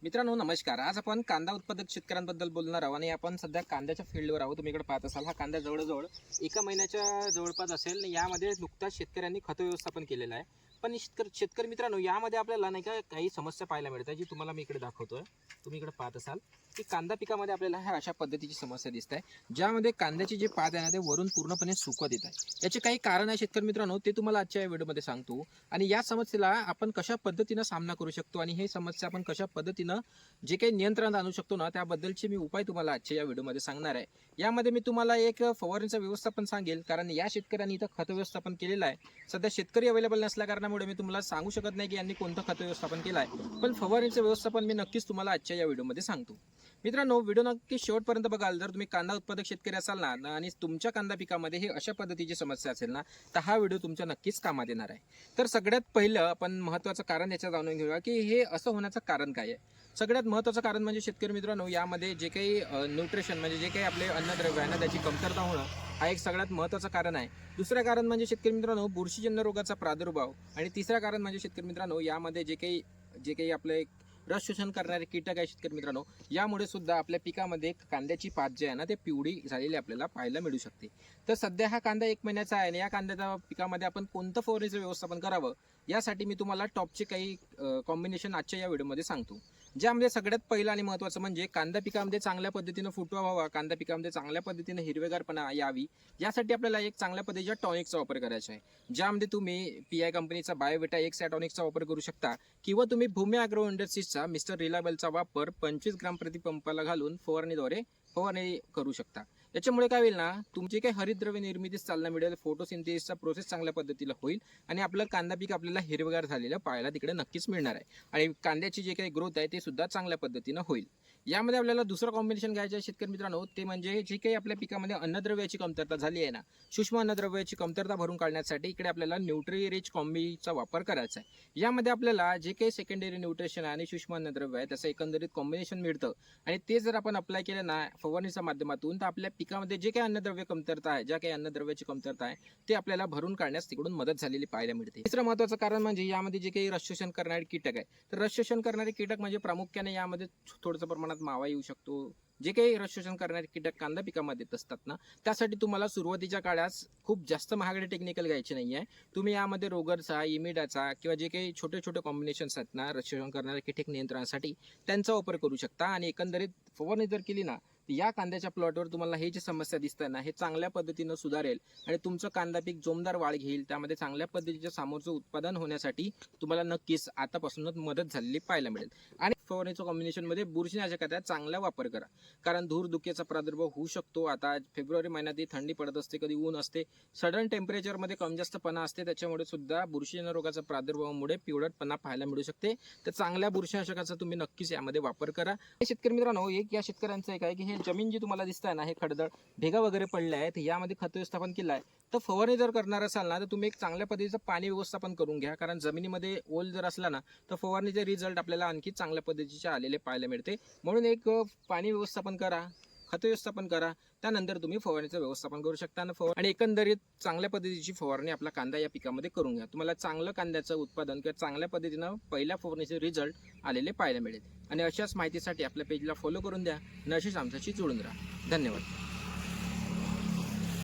मित्रांनो नमस्कार. आज आपण कांदा उत्पादक शेतकऱ्यांबद्दल बोलणार आहोत आणि आपण सध्या कांद्याच्या फील्डवर आहोत. तुम्ही इकडे पाहत असाल हा कांदा जवळजवळ एका महिन्याच्या जवळपास असेल. यामध्ये नुकताच शेतकऱ्यांनी खत व्यवस्थापन केलेलं आहे. पण शेतकरी मित्रांनो यामध्ये आपल्याला नाही का काही समस्या पाहायला मिळतात, जी तुम्हाला मी इकडे दाखवतोय. तुम्ही इकडे पाहत असाल की कांदा पिकामध्ये आपल्याला ह्या अशा पद्धतीची समस्या दिसत आहे, ज्यामध्ये कांद्याची जे पात आहे ना ते वरून पूर्णपणे सुकत येत आहे. याचे काही कारण आहे शेतकरी मित्रांनो, ते तुम्हाला आजच्या या व्हिडिओमध्ये सांगतो. आणि या समस्येला आपण कशा पद्धतीनं सामना करू शकतो आणि ही समस्या आपण कशा पद्धतीनं जे काही नियंत्रण आणू शकतो ना, त्याबद्दलचे मी उपाय तुम्हाला आजच्या या व्हिडिओमध्ये सांगणार आहे. यामध्ये मी तुम्हाला एक फवारणीचं व्यवस्थापन सांगेल, कारण या शेतकऱ्यांनी इथं खत व्यवस्थापन केलेलं आहे. सध्या शेतकरी अवेलेबल नसल्या कारणामुळे मी तुम्हाला सांगू शकत नाही की यांनी कोणतं खत व्यवस्थापन केलं आहे, पण फवारणीचं व्यवस्थापन मी नक्कीच तुम्हाला आजच्या या व्हिडिओमध्ये सांगतो. मित्रांनो व्हिडिओ नक्की शेवटपर्यंत बघाल. जर तुम्ही कांदा उत्पादक शेतकरी असाल ना आणि तुमच्या कांदा पिकामध्ये हे अशा पद्धतीची समस्या असेल ना, तर हा व्हिडिओ तुमच्या नक्कीच कामात येणार आहे. तर सगळ्यात पहिलं आपण महत्त्वाचं कारण याचं जाणून घेऊया की हे असं होण्याचं कारण काय आहे. सगळ्यात महत्त्वाचं कारण म्हणजे शेतकरी मित्रांनो, यामध्ये जे काही न्यूट्रिशन म्हणजे जे काही आपले अन्नद्रव्य आहे ना त्याची कमतरता होणं हा एक सगळ्यात महत्त्वाचं कारण आहे. दुसरं कारण म्हणजे शेतकरी मित्रांनो बुरशीजन्य रोगाचा प्रादुर्भाव. आणि तिसरं कारण म्हणजे शेतकरी मित्रांनो यामध्ये जे काही आपले रस शोषण करणारे कीटक आहे शेतकरी मित्रांनो, यामुळे सुद्धा आपल्या पिकामध्ये कांद्याची पात जी आहे ना ते पिवळी झालेली आपल्याला पाहायला मिळू शकते. तर सध्या हा कांदा 1 महिन्याचा आहे आणि या कांद्याच्या पिकामध्ये आपण कोणतं फवारणीचं व्यवस्थापन करावं यासाठी मी तुम्हाला टॉपचे काही कॉम्बिनेशन आजच्या या व्हिडिओमध्ये सांगतो. ज्यामध्ये सगळ्यात पहिलं आणि महत्त्वाचं म्हणजे कांदा पिकामध्ये चांगल्या पद्धतीनं फुटवा व्हावा, कांदा पिकामध्ये चांगल्या पद्धतीनं हिरवेगारपणा यावी, यासाठी आपल्याला एक चांगल्या पद्धतीच्या टॉनिकचा वापर करायचा आहे. ज्यामध्ये तुम्ही PI कंपनीचा बायोविटा एक्स या टॉनिकचा वापर करू शकता, किंवा तुम्ही भूमी ॲग्रो इंडस्ट्रीजचा मिस्टर रिलायबलचा वापर 25 ग्राम प्रति पंपाला घालून फवारणीद्वारे फवारणी करू शकता. याच्यामुळे काय होईल ना, तुमची काही हरितद्रव्य निर्मितीस चालना मिळेल, फोटोसिंथेसिसचा प्रोसेस चांगल्या पद्धतीला होईल आणि आपलं कांदा पीक आपल्याला हिरवेगार झालेलं पाहायला तिकडे नक्कीच मिळणार आहे. आणि कांद्याची जे काही ग्रोथ आहे ते सुद्धा चांगल्या पद्धतीनं होईल. यामध्ये आपल्याला दुसरं कॉम्बिनेशन घ्यायचं आहे शेतकरी मित्रांनो, ते म्हणजे जे काही आपल्या पिकामध्ये अन्नद्रव्याची कमतरता झाली आहे ना, सूक्ष्म अन्नद्रव्याची कमतरता भरून काढण्यासाठी इकडे आपल्याला न्यूट्री रिच कॉम्बीचा वापर करायचा आहे. यामध्ये आपल्याला जे काही सेकंडरी न्यूट्रिशन आणि सूक्ष्म अन्नद्रव्य आहे त्याचं एकंदरीत कॉम्बिनेशन मिळतं आणि ते जर आपण अप्लाय केलं ना फवारणीच्या माध्यमातून, तर आपल्या पिकामध्ये जे काही अन्नद्रव्य कमतरता आहे, ज्या काही अन्नद्रव्याची कमतरता आहे ते आपल्याला भरून काढण्यास तिकडून मदत झालेली पाहायला मिळते. तिसरं महत्त्वाचं कारण म्हणजे यामध्ये जे काही रस शोषण करणारे कीटक आहे, तर रस शोषण करणारे कीटक म्हणजे प्रामुख्याने यामध्ये थोडंसं प्रमाणात मावा येऊ शकतो. जे काही रस शोषण करणारे कीटक कांदा पिकामध्ये येत असतात ना, त्यासाठी तुम्हाला सुरुवातीच्या काळात खूप जास्त महागडे टेक्निकल घ्यायचे नाही आहे. तुम्ही यामध्ये रोगरचा, इमिडाचा किंवा जे काही छोटे छोटे कॉम्बिनेशन्स आहेत ना रस शोषण करणारे कीटक नियंत्रणासाठी, त्यांचा वापर करू शकता. आणि एकंदरीत फवारणी जर केली ना, या कांद्याच्या प्लॉटवर तुम्हाला हे जे समस्या दिसत आहे ना हे चांगल्या पद्धतीनं सुधारेल आणि तुमचं कांदा पीक जोमदार वाढ घेईल. त्यामध्ये चांगल्या पद्धतीच्या समोरचं उत्पादन होण्यासाठी तुम्हाला नक्कीच आतापासूनच मदत झालेली पाहायला मिळेल. आणि फवारणीच्या कॉम्बिनेशनमध्ये बुरशीनाशकाचा चांगला वापर करा, कारण धूरधुक्याचा प्रादुर्भाव होऊ शकतो. आता फेब्रुवारी महिन्यात थंडी पडत असते, कधी ऊन असते, सडन टेम्परेचरमध्ये कमी जास्तपणा असते, त्याच्यामुळे सुद्धा बुरशीजन्य रोगाचा प्रादुर्भावामुळे पिवळटपणा पाहायला मिळू शकते. तर चांगल्या बुरशीनाशकाचा तुम्ही नक्कीच यामध्ये वापर करा. शेतकरी मित्रांनो, एक या शेतकऱ्यांचं एक आहे की हे जमीन जी तुम्हाला दिसत आहे ना, हे खडदळ भेगा वगैरे पडल्या आहेत, यामध्ये खत व्यवस्थापन केलं आहे. तर फवारणी जर करणार असाल ना, तर तुम्ही एक चांगल्या पद्धतीचं पाणी व्यवस्थापन करून घ्या, कारण जमिनीमध्ये ओल जर असला ना तर फवारणीचे रिझल्ट आपल्याला आणखी चांगल्या पद्धतीचे आलेले पाहायला मिळते. म्हणून एक पाणी व्यवस्थापन करा, खत व्यवस्थापन करा, त्यानंतर तुम्ही फवारणीचं व्यवस्थापन करू शकता. आणि एकंदरीत चांगल्या पद्धतीची फवारणी आपला कांदा या पिकामध्ये करून घ्या. तुम्हाला चांगलं कांद्याचं उत्पादन किंवा चांगल्या पद्धतीनं पहिल्या फवारणीचे रिझल्ट आलेले पाहायला मिळेल. आणि अशाच माहितीसाठी आपल्या पेजला फॉलो करून द्या आणि अशीच आमच्याशी जोडून राहा. धन्यवाद.